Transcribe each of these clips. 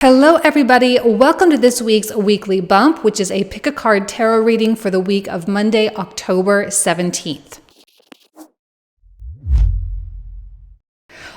Hello everybody, welcome to this week's weekly bump, which is a pick a card tarot reading for the week of Monday, October 17th.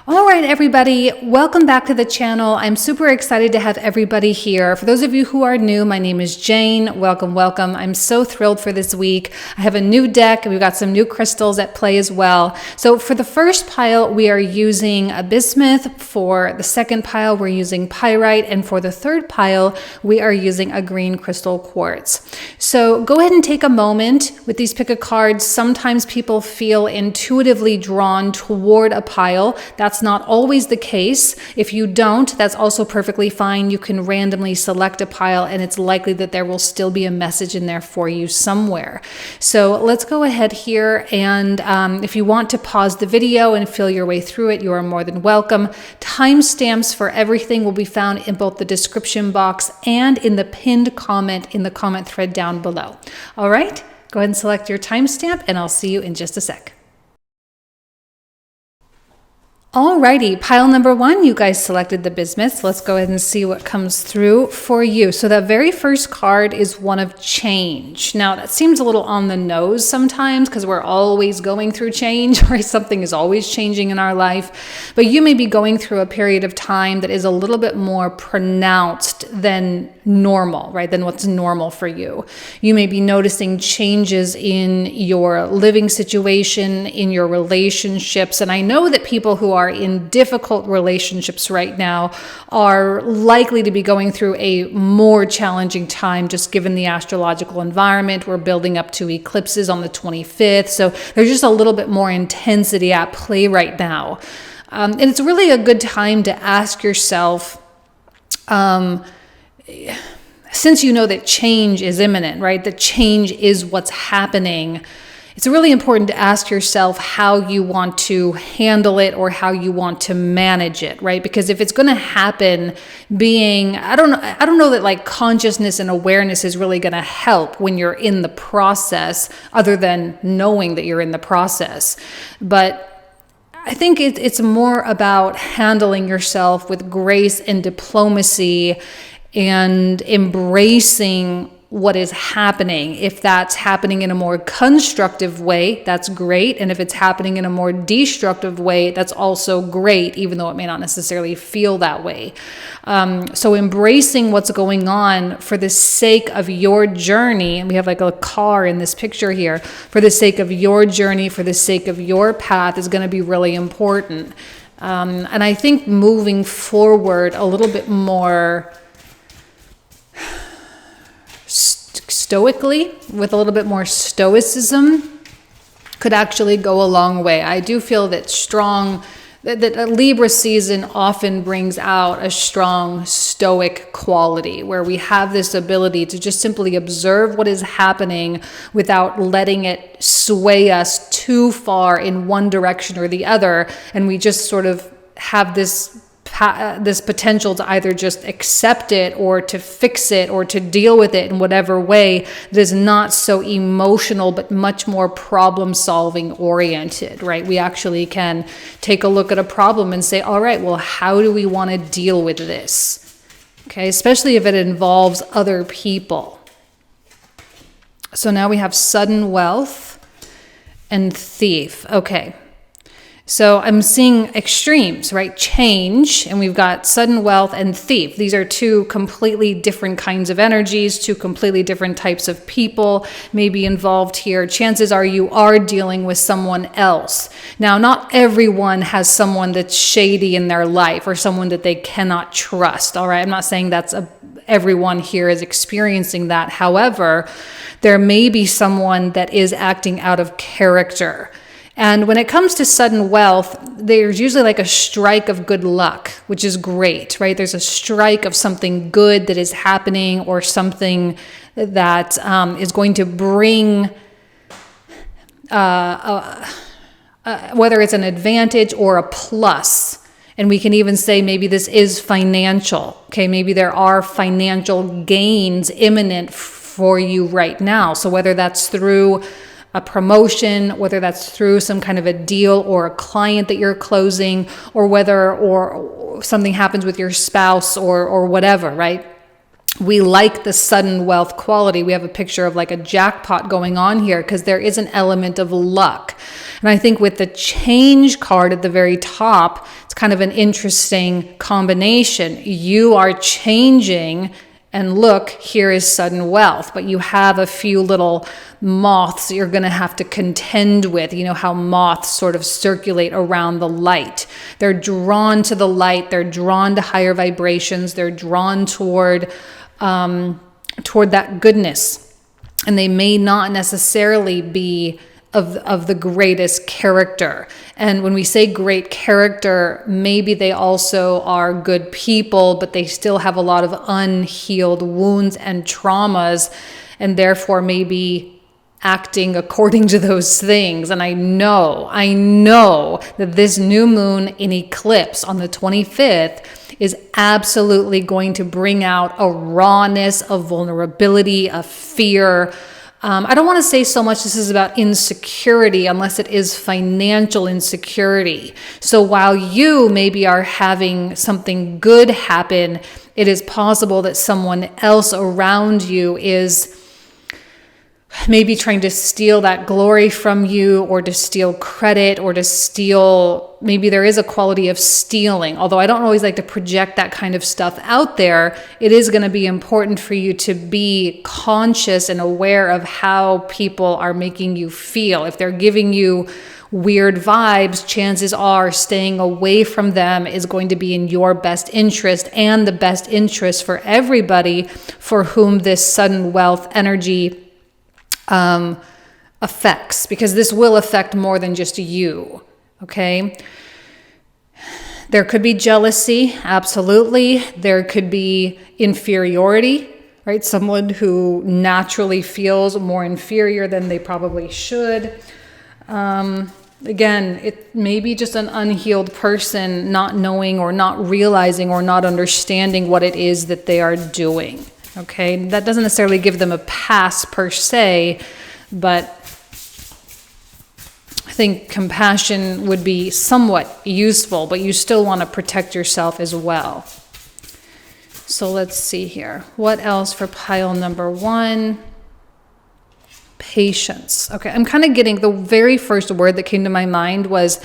All right, everybody, welcome back to the channel. I'm super excited to have everybody here. For those of you who are new, my name is Jane. Welcome, welcome. I'm so thrilled for this week. I have a new deck and we've got some new crystals at play as well. So for the first pile, we are using a Bismuth. For the second pile, we're using Pyrite. And for the third pile, we are using a green crystal quartz. So go ahead and take a moment with these pick a cards. Sometimes people feel intuitively drawn toward a pile. That's not always the case. If you don't, that's also perfectly fine. You can randomly select a pile and it's likely that there will still be a message in there for you somewhere. So let's go ahead here, and if you want to pause the video and feel your way through it, you are more than welcome. Timestamps for everything will be found in both the description box and in the pinned comment in the comment thread down below. All right, go ahead and select your timestamp and I'll see you in just a sec. Alrighty, pile number one, you guys selected the Bismuth. Let's go ahead and see what comes through for you. So the very first card is one of change. Now that seems a little on the nose sometimes because we're always going through change, right? Something is always changing in our life, but you may be going through a period of time that is a little bit more pronounced than normal, right? Than what's normal for you. You may be noticing changes in your living situation, in your relationships. And I know that people who are in difficult relationships right now are likely to be going through a more challenging time, just given the astrological environment. We're building up to eclipses on the 25th. So there's just a little bit more intensity at play right now. And it's really a good time to ask yourself, since you know that change is imminent, right? That change is what's happening. It's really important to ask yourself how you want to handle it or how you want to manage it, right? Because if it's going to happen, I don't know that like consciousness and awareness is really going to help when you're in the process, other than knowing that you're in the process. But I think it's more about handling yourself with grace and diplomacy and embracing what is happening. If that's happening in a more constructive way, that's great. And if it's happening in a more destructive way, that's also great, even though it may not necessarily feel that way. So embracing what's going on for the sake of your journey, and we have like a car in this picture here, for the sake of your journey, for the sake of your path is going to be really important. And I think moving forward a little bit more stoically, with a little bit more stoicism, could actually go a long way. I do feel that that a Libra season often brings out a strong stoic quality, where we have this ability to just simply observe what is happening without letting it sway us too far in one direction or the other. And we just sort of have this potential to either just accept it or to fix it or to deal with it in whatever way that is not so emotional but much more problem solving oriented, right? We actually can take a look at a problem and say, all right, well, how do we want to deal with this? Okay, especially if it involves other people. So now we have sudden wealth and thief. Okay. So I'm seeing extremes, right? Change, and we've got sudden wealth and thief. These are two completely different kinds of energies, two completely different types of people may be involved here. Chances are you are dealing with someone else. Now, not everyone has someone that's shady in their life or someone that they cannot trust, all right? I'm not saying everyone here is experiencing that. However, there may be someone that is acting out of character. And when it comes to sudden wealth, there's usually like a strike of good luck, which is great, right? There's a strike of something good that is happening, or something that is going to bring, whether it's an advantage or a plus. And we can even say maybe this is financial. Okay, maybe there are financial gains imminent for you right now. So whether that's through a promotion, whether that's through some kind of a deal or a client that you're closing, or whether or something happens with your spouse or whatever, right? We like the sudden wealth quality. We have a picture of like a jackpot going on here because there is an element of luck. And I think with the change card at the very top, it's kind of an interesting combination. You are changing, and look, here is sudden wealth, but you have a few little moths you're going to have to contend with. You know how moths sort of circulate around the light. They're drawn to the light. They're drawn to higher vibrations. They're drawn toward that goodness. And they may not necessarily be of the greatest character. And when we say great character, maybe they also are good people, but they still have a lot of unhealed wounds and traumas, and therefore maybe acting according to those things. And I know that this new moon in eclipse on the 25th is absolutely going to bring out a rawness, of vulnerability, of fear. I don't want to say so much this is about insecurity, unless it is financial insecurity. So while you maybe are having something good happen, it is possible that someone else around you is maybe trying to steal that glory from you, or to steal credit, or to steal, maybe there is a quality of stealing. Although I don't always like to project that kind of stuff out there, it is going to be important for you to be conscious and aware of how people are making you feel. If they're giving you weird vibes, chances are staying away from them is going to be in your best interest, and the best interest for everybody for whom this sudden wealth energy affects, because this will affect more than just you. Okay. There could be jealousy. Absolutely. There could be inferiority, right? Someone who naturally feels more inferior than they probably should. Again, it may be just an unhealed person not knowing or not realizing or not understanding what it is that they are doing. Okay, that doesn't necessarily give them a pass per se, but I think compassion would be somewhat useful, but you still want to protect yourself as well. So let's see here. What else for pile number 1? Patience. Okay, I'm kind of getting, the very first word that came to my mind was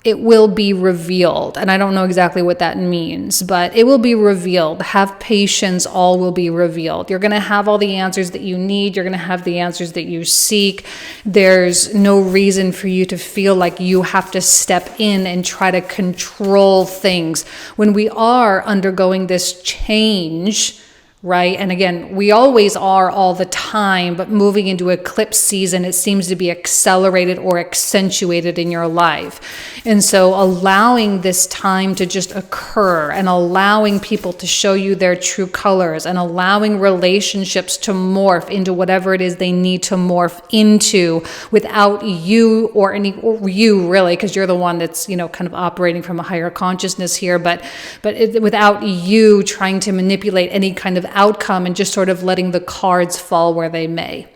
it will be revealed. And I don't know exactly what that means, but it will be revealed. Have patience, all will be revealed. You're going to have all the answers that you need. You're going to have the answers that you seek. There's no reason for you to feel like you have to step in and try to control things. When we are undergoing this change, right? And again, we always are all the time, but moving into eclipse season, it seems to be accelerated or accentuated in your life. And so allowing this time to just occur, and allowing people to show you their true colors, and allowing relationships to morph into whatever it is they need to morph into without you or you really, because you're the one that's, kind of operating from a higher consciousness here, but without you trying to manipulate any kind of outcome, and just sort of letting the cards fall where they may.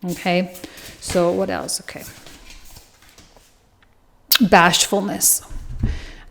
Okay, so what else? Okay, bashfulness.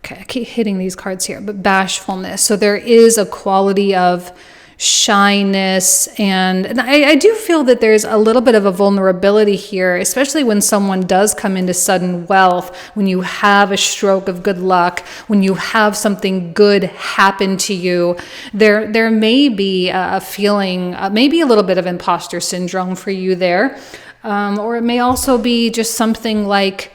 Okay, I keep hitting these cards here, but bashfulness. So there is a quality of shyness, and I do feel that there's a little bit of a vulnerability here, especially when someone does come into sudden wealth, when you have a stroke of good luck, when you have something good happen to you. There may be a feeling, maybe a little bit of imposter syndrome for you there, or it may also be just something like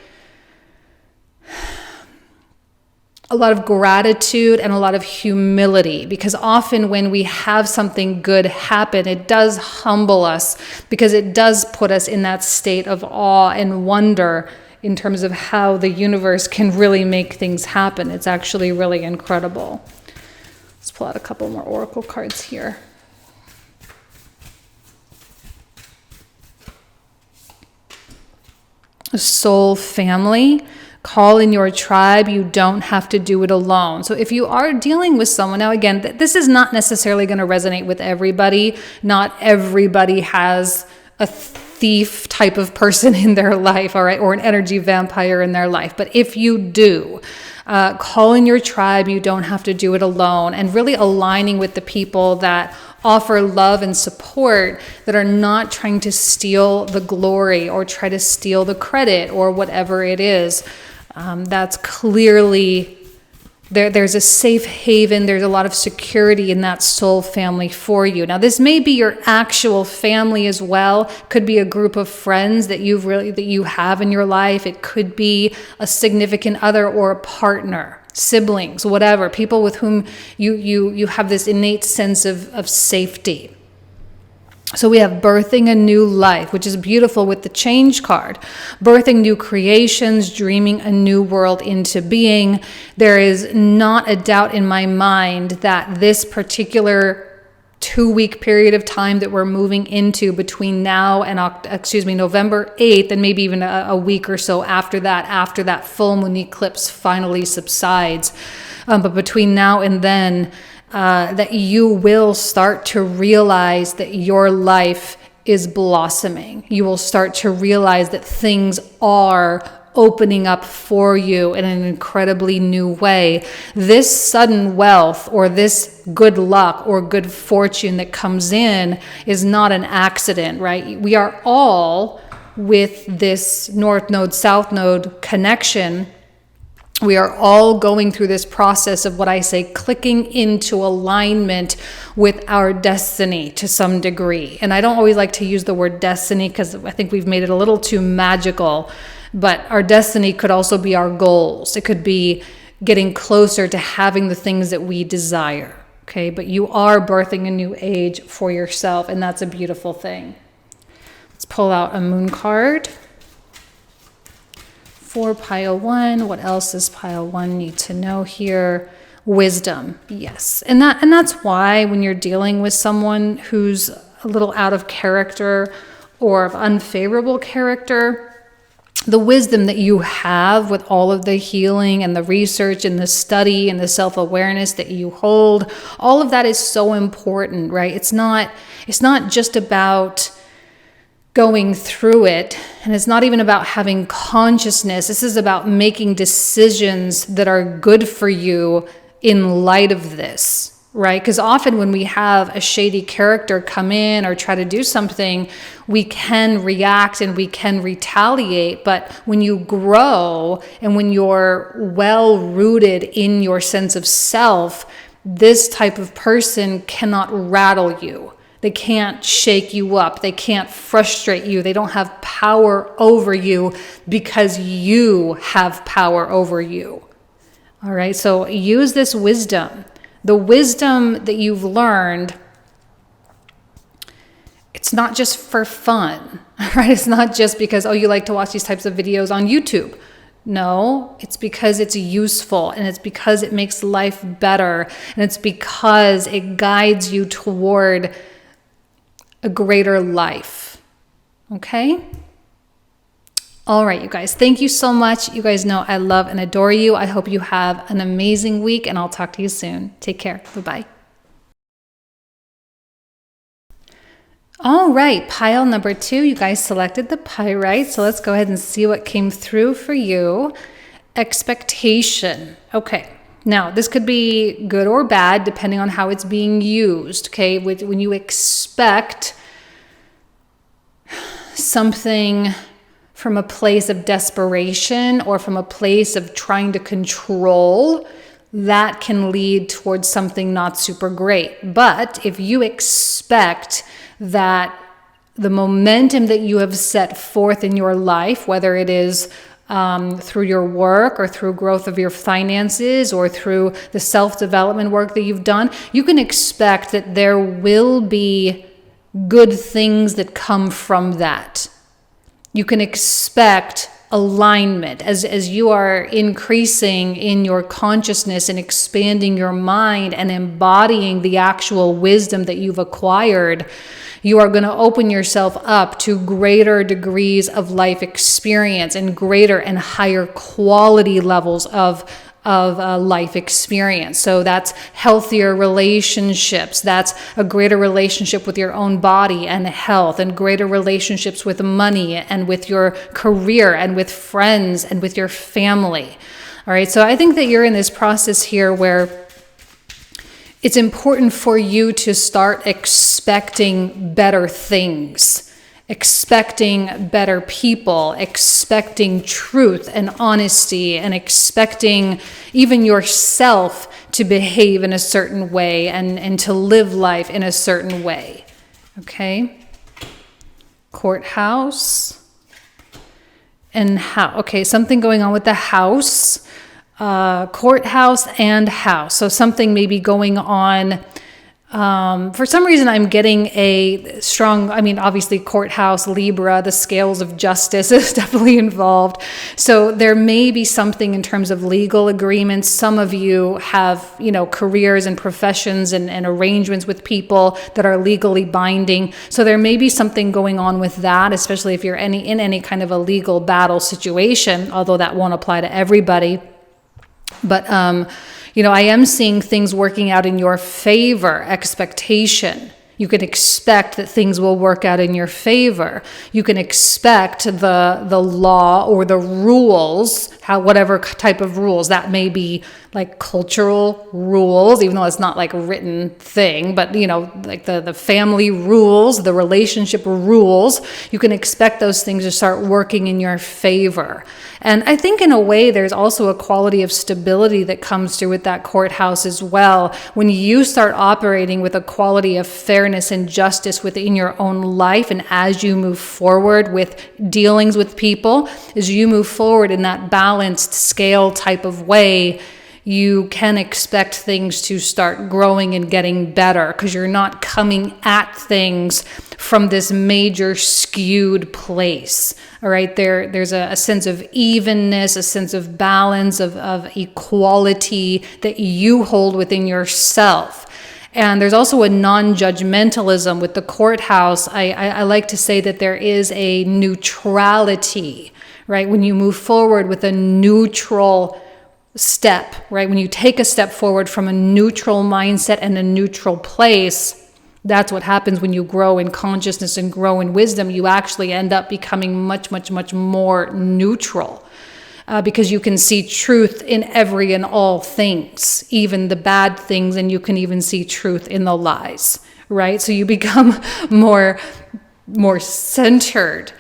a lot of gratitude and a lot of humility, because often when we have something good happen, it does humble us, because it does put us in that state of awe and wonder in terms of how the universe can really make things happen. It's actually really incredible. Let's pull out a couple more oracle cards here. Soul family. Call in your tribe. You don't have to do it alone. So if you are dealing with someone, now again, this is not necessarily going to resonate with everybody. Not everybody has a thief type of person in their life, all right, or an energy vampire in their life. But if you do, call in your tribe. You don't have to do it alone, and really aligning with the people that offer love and support, that are not trying to steal the glory or try to steal the credit or whatever it is. That's clearly there's a safe haven. There's a lot of security in that soul family for you. Now, this may be your actual family as well. Could be a group of friends that you have in your life. It could be a significant other or a partner, siblings, whatever, people with whom you have this innate sense of safety. So we have birthing a new life, which is beautiful with the change card. Birthing new creations, dreaming a new world into being. There is not a doubt in my mind that this particular 2-week period of time that we're moving into between now and November 8th, and maybe even a week or so after that full moon eclipse finally subsides. But between now and then, that you will start to realize that your life is blossoming. You will start to realize that things are opening up for you in an incredibly new way. This sudden wealth or this good luck or good fortune that comes in is not an accident, right? We are all with this North Node, South Node connection. We are all going through this process of what I say, clicking into alignment with our destiny to some degree. And I don't always like to use the word destiny because I think we've made it a little too magical. But our destiny could also be our goals. It could be getting closer to having the things that we desire. Okay, but you are birthing a new age for yourself, and that's a beautiful thing. Let's pull out a moon card. For pile 1, what else does pile 1 need to know here? Wisdom, yes. And that's why when you're dealing with someone who's a little out of character or of unfavorable character, the wisdom that you have with all of the healing and the research and the study and the self-awareness that you hold, all of that is so important, right? It's not just about going through it, and it's not even about having consciousness. This is about making decisions that are good for you in light of this, right? Because often when we have a shady character come in or try to do something, we can react and we can retaliate. But when you grow and when you're well rooted in your sense of self, this type of person cannot rattle you. They can't shake you up. They can't frustrate you. They don't have power over you because you have power over you. All right, so use this wisdom. The wisdom that you've learned, it's not just for fun, right? It's not just because, you like to watch these types of videos on YouTube. No, it's because it's useful, and it's because it makes life better, and it's because it guides you toward a greater life. Okay? All right, you guys. Thank you so much. You guys know I love and adore you. I hope you have an amazing week, and I'll talk to you soon. Take care. Bye-bye. All right, pile number 2. You guys selected the pyrite. So let's go ahead and see what came through for you. Expectation. Okay. Now, this could be good or bad depending on how it's being used, okay? When you expect something from a place of desperation or from a place of trying to control, that can lead towards something not super great. But if you expect that the momentum that you have set forth in your life, whether it is through your work or through growth of your finances or through the self-development work that you've done, you can expect that there will be good things that come from that. You can expect alignment as you are increasing in your consciousness and expanding your mind and embodying the actual wisdom that you've acquired. You are going to open yourself up to greater degrees of life experience and greater and higher quality levels of of life experience. So that's healthier relationships. That's a greater relationship with your own body and health, and greater relationships with money and with your career and with friends and with your family. All right. So I think that you're in this process here where it's important for you to start expecting better things, expecting better people, expecting truth and honesty, and expecting even yourself to behave in a certain way and to live life in a certain way. Okay? Courthouse and house. Okay, something going on with the house. Courthouse and house. So something may be going on. For some reason, I'm getting a strong, obviously courthouse, Libra, the scales of justice is definitely involved. So there may be something in terms of legal agreements. Some of you have, careers and professions and arrangements with people that are legally binding. So there may be something going on with that, especially if you're in any kind of a legal battle situation, although that won't apply to everybody. But, I am seeing things working out in your favor, expectation. You can expect that things will work out in your favor. You can expect the law or the rules, whatever type of rules, that may be like cultural rules, even though it's not like a written thing, but like the family rules, the relationship rules, you can expect those things to start working in your favor. And I think in a way, there's also a quality of stability that comes through with that courthouse as well. When you start operating with a quality of fairness and justice within your own life, and as you move forward with dealings with people, as you move forward in that balanced scale type of way, you can expect things to start growing and getting better because you're not coming at things from this major skewed place. All right, there's a sense of evenness, a sense of balance, of equality that you hold within yourself. And there's also a non-judgmentalism with the courthouse. I like to say that there is a neutrality, right? When you move forward with a neutral step, right? When you take a step forward from a neutral mindset and a neutral place, that's what happens when you grow in consciousness and grow in wisdom. You actually end up becoming much, much, much more neutral because you can see truth in every and all things, even the bad things, and you can even see truth in the lies, right? So you become more centered.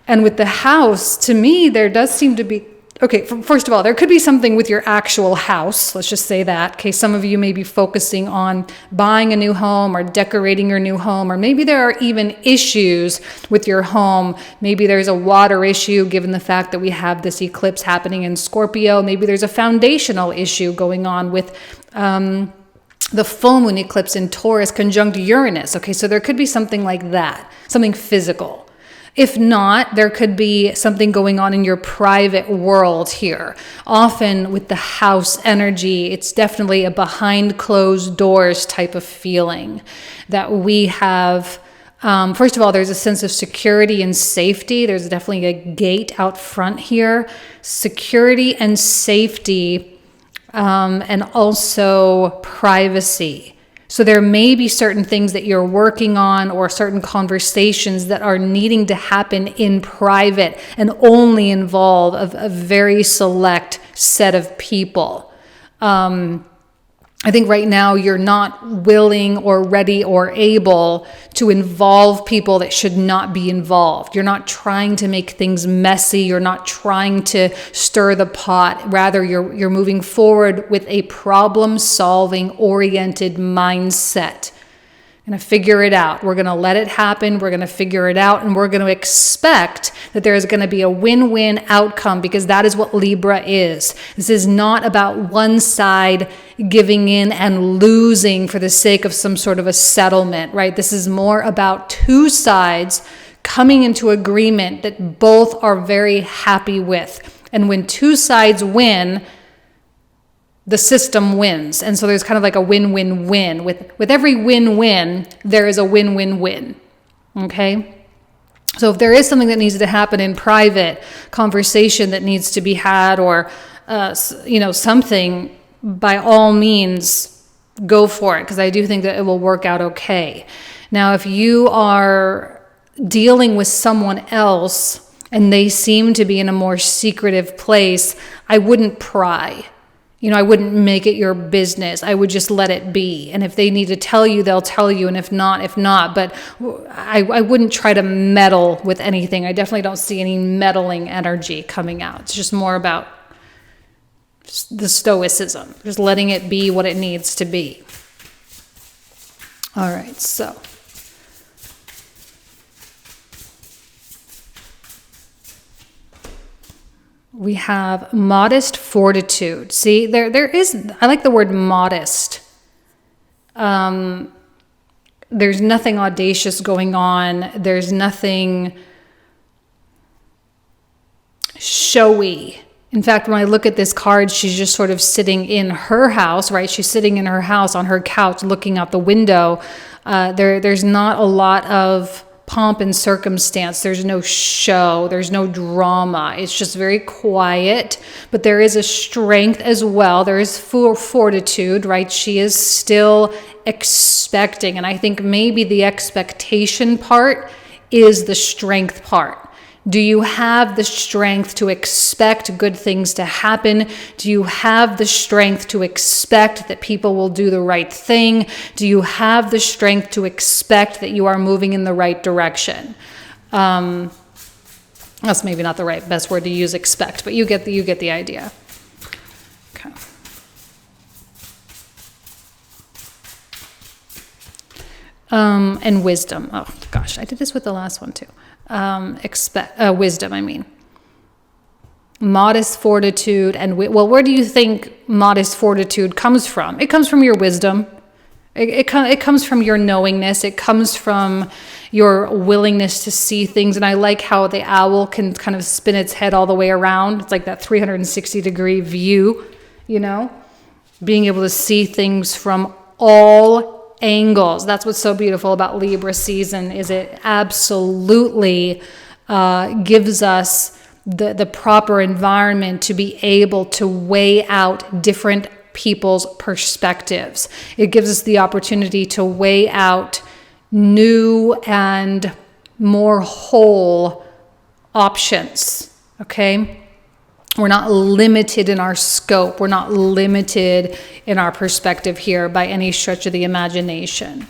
And with the house, to me, there does seem to be, okay, first of all, there could be something with your actual house. Let's just say that. Okay, some of you may be focusing on buying a new home or decorating your new home, or maybe there are even issues with your home. Maybe there's a water issue, given the fact that we have this eclipse happening in Scorpio. Maybe there's a foundational issue going on with the full moon eclipse in Taurus conjunct Uranus. Okay, so there could be something like that, something physical. If not, there could be something going on in your private world here. Often with the house energy, it's definitely a behind closed doors type of feeling that we have. First of all, there's a sense of security and safety. There's definitely a gate out front here. Security and safety, and also privacy. So there may be certain things that you're working on or certain conversations that are needing to happen in private and only involve a very select set of people. I think right now you're not willing or ready or able to involve people that should not be involved. You're not trying to make things messy. You're not trying to stir the pot. Rather, you're moving forward with a problem-solving oriented mindset. Going to figure it out. We're going to let it happen. We're going to figure it out. And we're going to expect that there is going to be a win-win outcome, because that is what Libra is. This is not about one side giving in and losing for the sake of some sort of a settlement, right? This is more about two sides coming into agreement that both are very happy with. And when two sides win, the system wins. And so there's kind of like a win-win-win. With every win-win, there is a win-win-win. Okay? So if there is something that needs to happen in private, conversation that needs to be had, or something, by all means, go for it, because I do think that it will work out okay. Now, if you are dealing with someone else and they seem to be in a more secretive place, I wouldn't pry. I wouldn't make it your business. I would just let it be. And if they need to tell you, they'll tell you. And if not. But I wouldn't try to meddle with anything. I definitely don't see any meddling energy coming out. It's just more about the stoicism, just letting it be what it needs to be. All right, so. We have modest fortitude. See, there is, I like the word modest. There's nothing audacious going on. There's nothing showy. In fact, when I look at this card, she's just sort of sitting in her house, right? She's sitting in her house on her couch looking out the window. There's not a lot of pomp and circumstance. There's no show. There's no drama. It's just very quiet, but there is a strength as well. There is fortitude, right? She is still expecting. And I think maybe the expectation part is the strength part. Do you have the strength to expect good things to happen? Do you have the strength to expect that people will do the right thing? Do you have the strength to expect that you are moving in the right direction? That's maybe not the best word to use, expect, but you get the idea. Okay. And wisdom. Oh gosh, I did this with the last one too. Wisdom, I mean. Modest fortitude and where do you think modest fortitude comes from? It comes from your wisdom. It comes from your knowingness. It comes from your willingness to see things. And I like how the owl can kind of spin its head all the way around. It's like that 360-degree view, being able to see things from all angles. That's what's so beautiful about Libra season, is it absolutely gives us the proper environment to be able to weigh out different people's perspectives. It gives us the opportunity to weigh out new and more whole options, okay? We're not limited in our scope. We're not limited in our perspective here by any stretch of the imagination.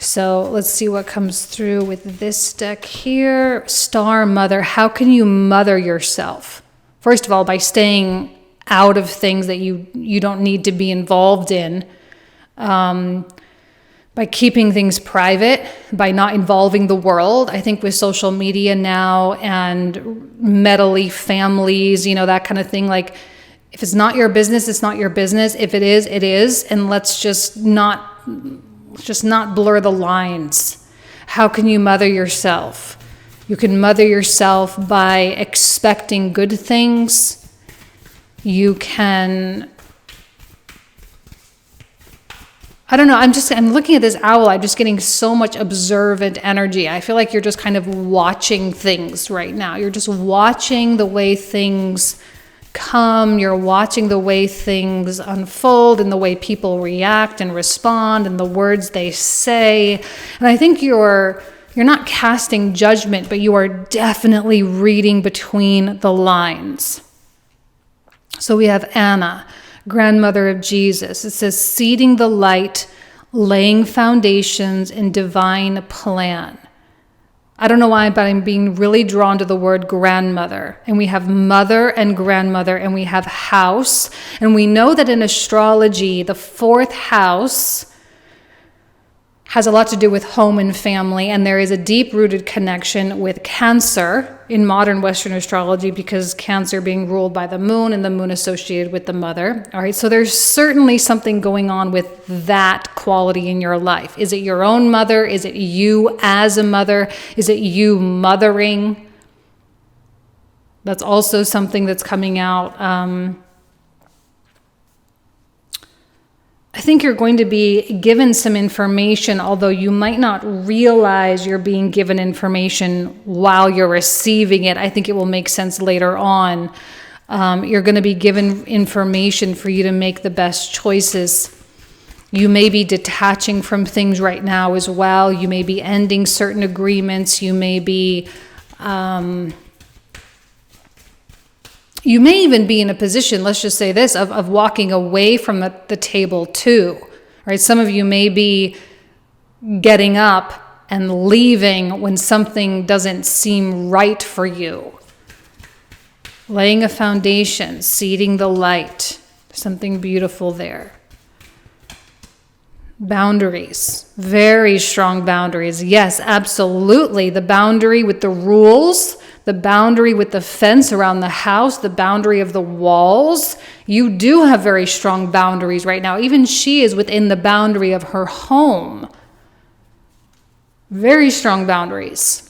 So let's see what comes through with this deck here. Star Mother. How can you mother yourself? First of all, by staying out of things that you don't need to be involved in. By keeping things private, by not involving the world. I think with social media now and meddly families, that kind of thing, like if it's not your business, it's not your business. If it is, it is. And let's just not blur the lines. How can you mother yourself? You can mother yourself by expecting good things. You can, I don't know, I'm looking at this owl, I'm just getting so much observant energy. I feel like you're just kind of watching things right now. You're just watching the way things come. You're watching the way things unfold and the way people react and respond and the words they say. And I think you're not casting judgment, but you are definitely reading between the lines. So we have Anna, grandmother of Jesus. It says, seeding the light, laying foundations in divine plan. I don't know why, but I'm being really drawn to the word grandmother. And we have mother and grandmother, and we have house. And we know that in astrology, the fourth house has a lot to do with home and family, and there is a deep-rooted connection with Cancer in modern Western astrology, because Cancer being ruled by the moon and the moon associated with the mother. All right, so there's certainly something going on with that quality in your life. Is it your own mother? Is it you as a mother? Is it you mothering? That's also something that's coming out. I think you're going to be given some information, although you might not realize you're being given information while you're receiving it. I think it will make sense later on. You're going to be given information for you to make the best choices. You may be detaching from things right now as well. You may be ending certain agreements. You may be, you may even be in a position, let's just say this, of walking away from the table too, right? Some of you may be getting up and leaving when something doesn't seem right for you. Laying a foundation, seeding the light, something beautiful there. Boundaries, very strong boundaries. Yes, absolutely. The boundary with the rules, the boundary with the fence around the house, the boundary of the walls. You do have very strong boundaries right now. Even she is within the boundary of her home. Very strong boundaries.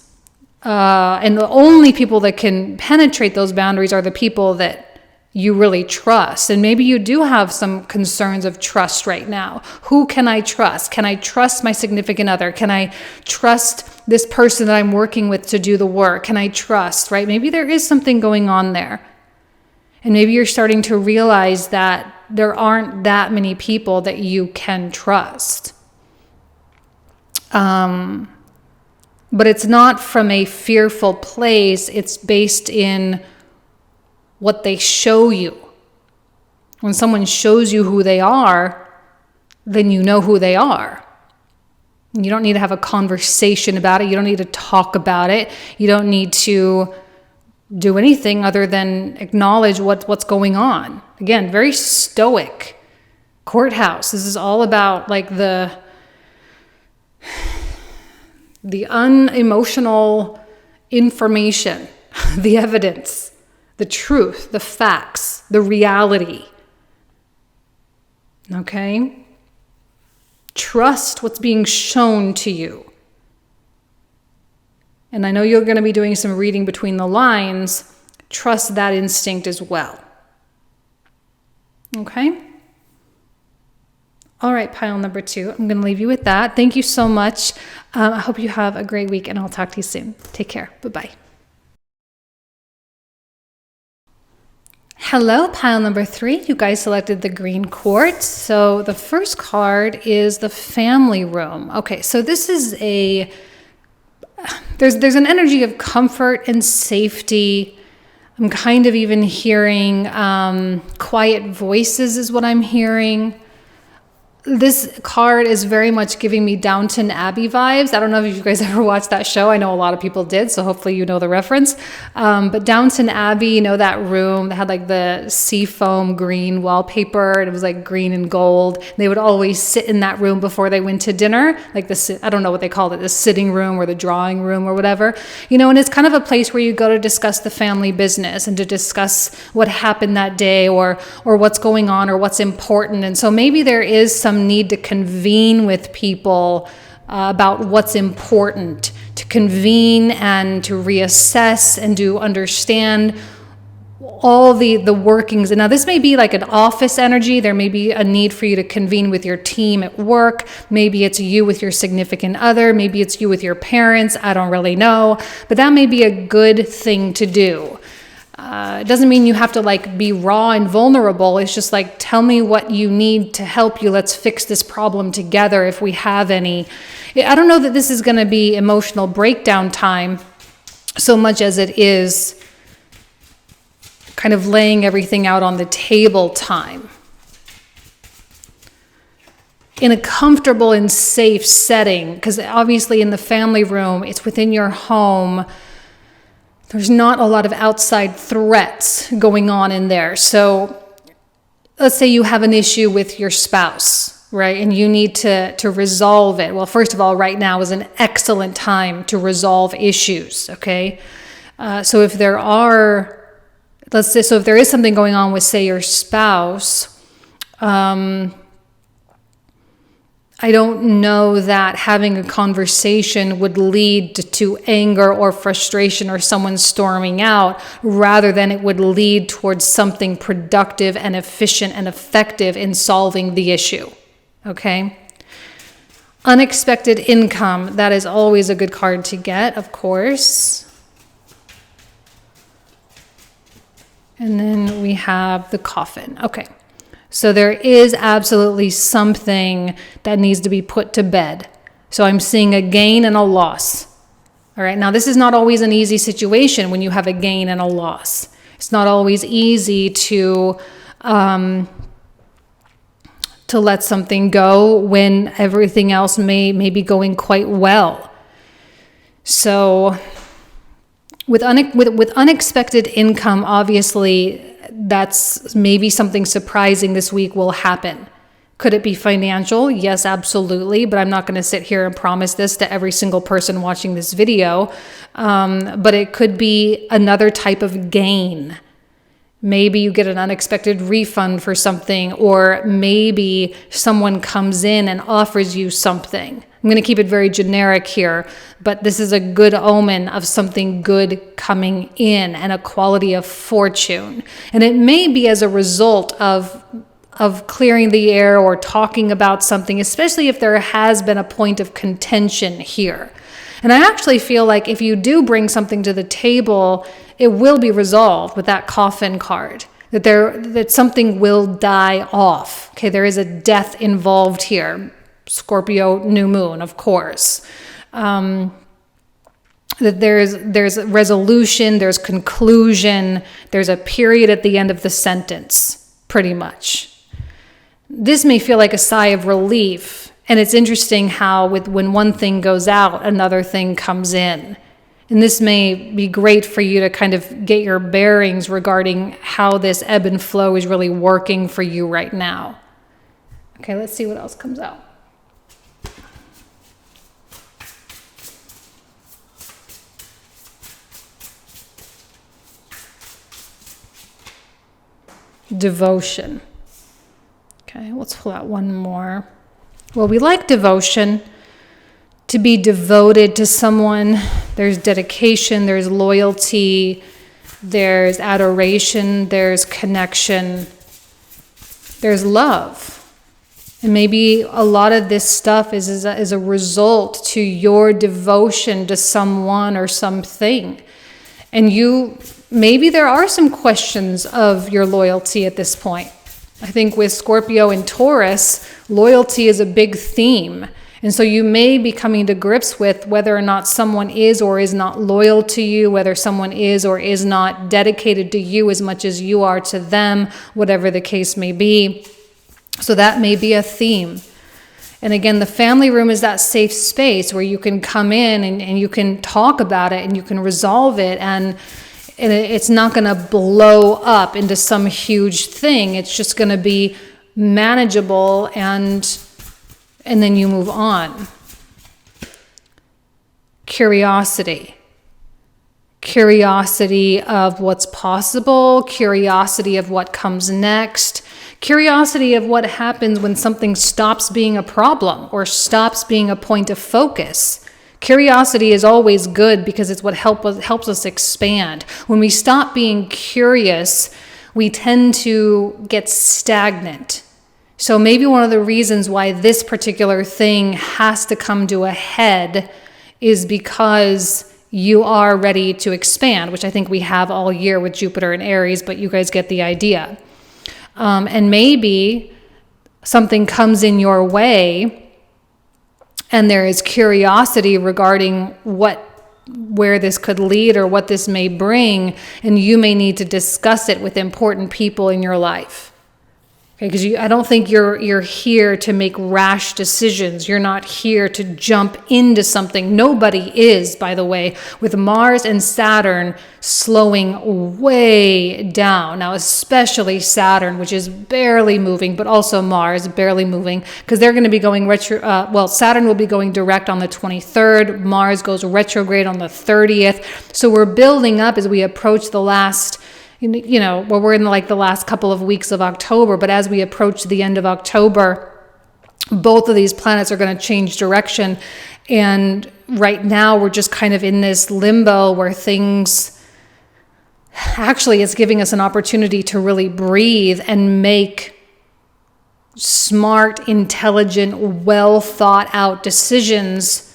And the only people that can penetrate those boundaries are the people that you really trust. And maybe you do have some concerns of trust right now. Who can I trust? Can I trust my significant other? Can I trust this person that I'm working with to do the work? Can I trust, right? Maybe there is something going on there. And maybe you're starting to realize that there aren't that many people that you can trust. But it's not from a fearful place. It's based in what they show you. When someone shows you who they are, then you know who they are. You don't need to have a conversation about it. You don't need to talk about it. You don't need to do anything other than acknowledge what's going on. Again, very stoic. Courthouse. This is all about like the unemotional information, the evidence, the truth, the facts, the reality. Okay? Trust what's being shown to you. And I know you're going to be doing some reading between the lines. Trust that instinct as well. Okay? All right, pile number 2. I'm going to leave you with that. Thank you so much. I hope you have a great week, and I'll talk to you soon. Take care. Bye-bye. Hello, pile number 3. You guys selected the green quartz. So the first card is the family room. Okay, so this is there's an energy of comfort and safety. I'm kind of even hearing quiet voices is what I'm hearing. This card is very much giving me Downton Abbey vibes. I don't know if you guys ever watched that show. I know a lot of people did, so hopefully you know the reference. But Downton Abbey, you know that room that had like the seafoam green wallpaper, and it was like green and gold. They would always sit in that room before they went to dinner, like I don't know what they called it, the sitting room or the drawing room or whatever. You know, and it's kind of a place where you go to discuss the family business and to discuss what happened that day or what's going on or what's important. And so maybe there is some need to convene with people about what's important, to convene and to reassess and to understand all the workings. And now this may be like an office energy. There may be a need for you to convene with your team at work. Maybe it's you with your significant other. Maybe it's you with your parents. I don't really know. But that may be a good thing to do. It doesn't mean you have to like be raw and vulnerable. It's just like, tell me what you need to help you. Let's fix this problem together if we have any. I don't know that this is going to be emotional breakdown time so much as it is kind of laying everything out on the table time. In a comfortable and safe setting, because obviously in the family room, it's within your home. There's not a lot of outside threats going on in there. So let's say you have an issue with your spouse, right? And you need to resolve it. Well, first of all, right now is an excellent time to resolve issues, okay? So if there is something going on with, say, your spouse, I don't know that having a conversation would lead to anger or frustration or someone storming out, rather than it would lead towards something productive and efficient and effective in solving the issue. Okay? Unexpected income, that is always a good card to get, of course. And then we have the coffin. Okay. So there is absolutely something that needs to be put to bed. So I'm seeing a gain and a loss. All right. Now, this is not always an easy situation when you have a gain and a loss. It's not always easy to let something go when everything else may be going quite well. So with unexpected income, obviously, that's maybe something surprising this week will happen. Could it be financial? Yes, absolutely. But I'm not going to sit here and promise this to every single person watching this video. But it could be another type of gain. Maybe you get an unexpected refund for something, or maybe someone comes in and offers you something. I'm going to keep it very generic here, but this is a good omen of something good coming in and a quality of fortune. And it may be as a result of clearing the air or talking about something, especially if there has been a point of contention here. And I actually feel like if you do bring something to the table, it will be resolved with that coffin card, that something will die off. Okay, there is a death involved here. Scorpio new moon, of course. That there's resolution, there's conclusion, there's a period at the end of the sentence, pretty much. This may feel like a sigh of relief, and it's interesting how when one thing goes out, another thing comes in. And this may be great for you to kind of get your bearings regarding how this ebb and flow is really working for you right now. Okay, let's see what else comes out. Devotion. Okay, let's pull out one more. Well, we like devotion. To be devoted to someone, there's dedication, there's loyalty, there's adoration, there's connection, there's love. And maybe a lot of this stuff is a result to your devotion to someone or something. And maybe there are some questions of your loyalty at this point. I think with Scorpio and Taurus, loyalty is a big theme. And so you may be coming to grips with whether or not someone is or is not loyal to you, whether someone is or is not dedicated to you as much as you are to them, whatever the case may be. So that may be a theme. And again, the family room is that safe space where you can come in and you can talk about it and you can resolve it, and it's not going to blow up into some huge thing. It's just going to be manageable, and then you move on. Curiosity of what's possible, curiosity of what comes next, curiosity of what happens when something stops being a problem or stops being a point of focus. Curiosity is always good because it's what helps us expand. When we stop being curious, we tend to get stagnant. So maybe one of the reasons why this particular thing has to come to a head is because you are ready to expand, which I think we have all year with Jupiter and Aries, but you guys get the idea. And maybe something comes in your way and there is curiosity regarding where this could lead or what this may bring, and you may need to discuss it with important people in your life. Okay, because I don't think you're here to make rash decisions. You're not here to jump into something. Nobody is, by the way, with Mars and Saturn slowing way down. Now, especially Saturn, which is barely moving, but also Mars barely moving, because they're going to be going Saturn will be going direct on the 23rd. Mars goes retrograde on the 30th. So we're building up as we approach the last, we're in like the last couple of weeks of October, but as we approach the end of October, both of these planets are going to change direction. And right now we're just kind of in this limbo where things, actually it's giving us an opportunity to really breathe and make smart, intelligent, well thought out decisions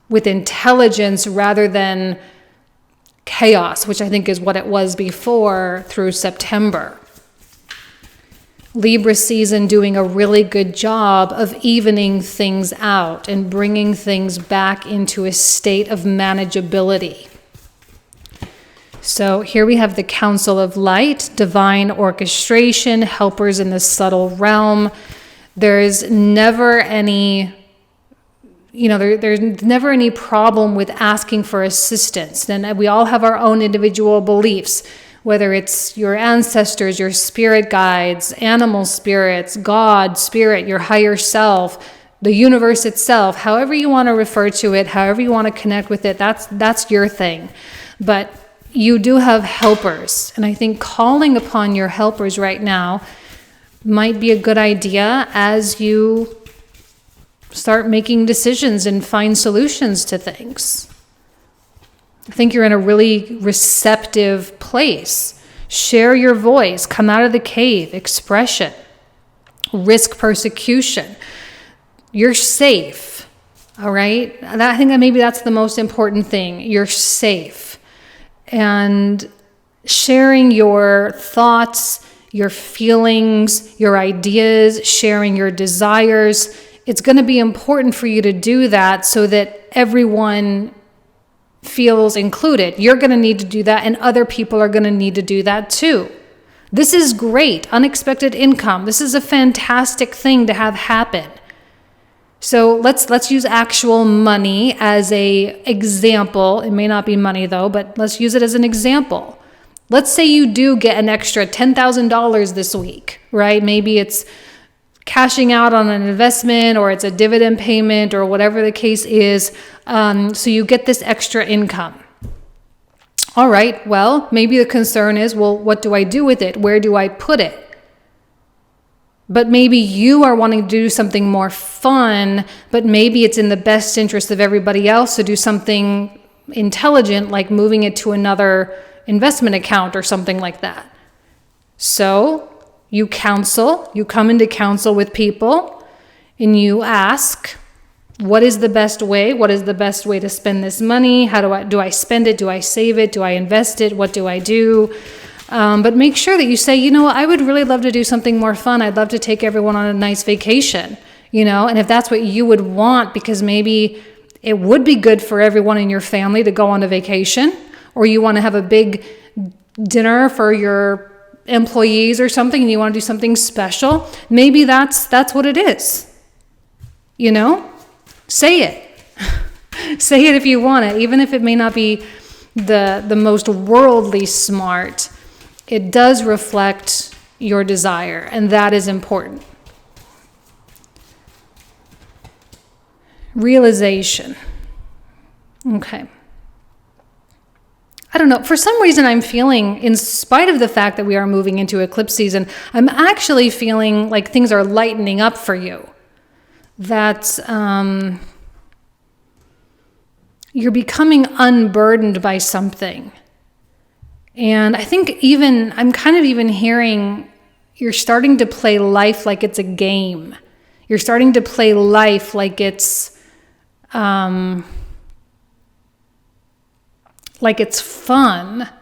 with intelligence rather than chaos, which I think is what it was before through September. Libra season doing a really good job of evening things out and bringing things back into a state of manageability. So here we have the Council of Light, divine orchestration, helpers in the subtle realm. There's never any, there's never any problem with asking for assistance. And we all have our own individual beliefs, whether it's your ancestors, your spirit guides, animal spirits, God, spirit, your higher self, the universe itself, however you want to refer to it, however you want to connect with it, that's your thing. But you do have helpers. And I think calling upon your helpers right now might be a good idea as you start making decisions and find solutions to things. I think you're in a really receptive place. Share your voice, come out of the cave, expression, risk persecution. You're safe, all right? And I think that maybe that's the most important thing. You're safe. And sharing your thoughts, your feelings, your ideas, sharing your desires, it's going to be important for you to do that so that everyone feels included. You're going to need to do that, and other people are going to need to do that too. This is great, unexpected income. This is a fantastic thing to have happen. So let's use actual money as a example. It may not be money though, but let's use it as an example. Let's say you do get an extra $10,000 this week, right? Maybe it's cashing out on an investment, or it's a dividend payment, or whatever the case is. So you get this extra income. All right, well, maybe the concern is, well, what do I do with it? Where do I put it? But maybe you are wanting to do something more fun, but maybe it's in the best interest of everybody else to do something intelligent, like moving it to another investment account or something like that. So you counsel, you come into counsel with people, and you ask, what is the best way? What is the best way to spend this money? How do I spend it? Do I save it? Do I invest it? What do I do? But make sure that you say, I would really love to do something more fun. I'd love to take everyone on a nice vacation, and if that's what you would want, because maybe it would be good for everyone in your family to go on a vacation, or you want to have a big dinner for your employees or something, and you want to do something special, maybe that's what it is. Say it. Say it if you want it, even if it may not be the most worldly smart. It does reflect your desire, and that is important. Realization. Okay. I don't know. For some reason, I'm feeling, in spite of the fact that we are moving into eclipse season, I'm actually feeling like things are lightening up for you. That you're becoming unburdened by something. And I think I'm kind of even hearing you're starting to play life like it's a game. You're starting to play life like it's fun.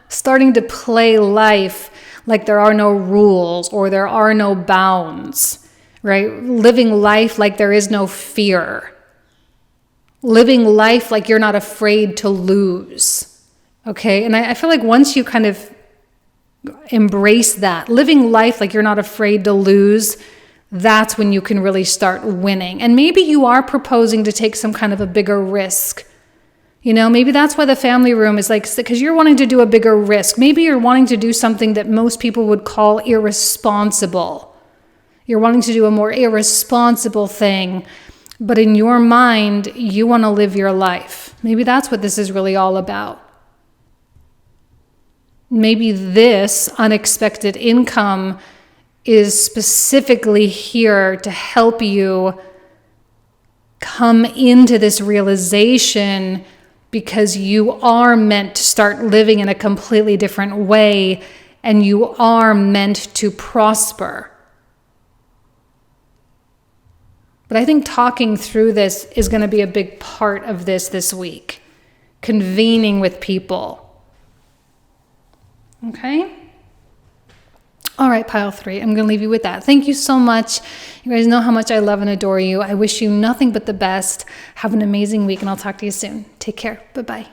Starting to play life like there are no rules or there are no bounds, right? Living life like there is no fear. Living life like you're not afraid to lose. Okay, and I feel like once you kind of embrace that, living life like you're not afraid to lose, that's when you can really start winning. And maybe you are proposing to take some kind of a bigger risk. Maybe that's why the family room is because you're wanting to do a bigger risk. Maybe you're wanting to do something that most people would call irresponsible. You're wanting to do a more irresponsible thing, but in your mind, you want to live your life. Maybe that's what this is really all about. Maybe this unexpected income is specifically here to help you come into this realization, because you are meant to start living in a completely different way, and you are meant to prosper. But I think talking through this is going to be a big part of this week. Convening with people. Okay? All right, pile 3. I'm going to leave you with that. Thank you so much. You guys know how much I love and adore you. I wish you nothing but the best. Have an amazing week, and I'll talk to you soon. Take care. Bye-bye.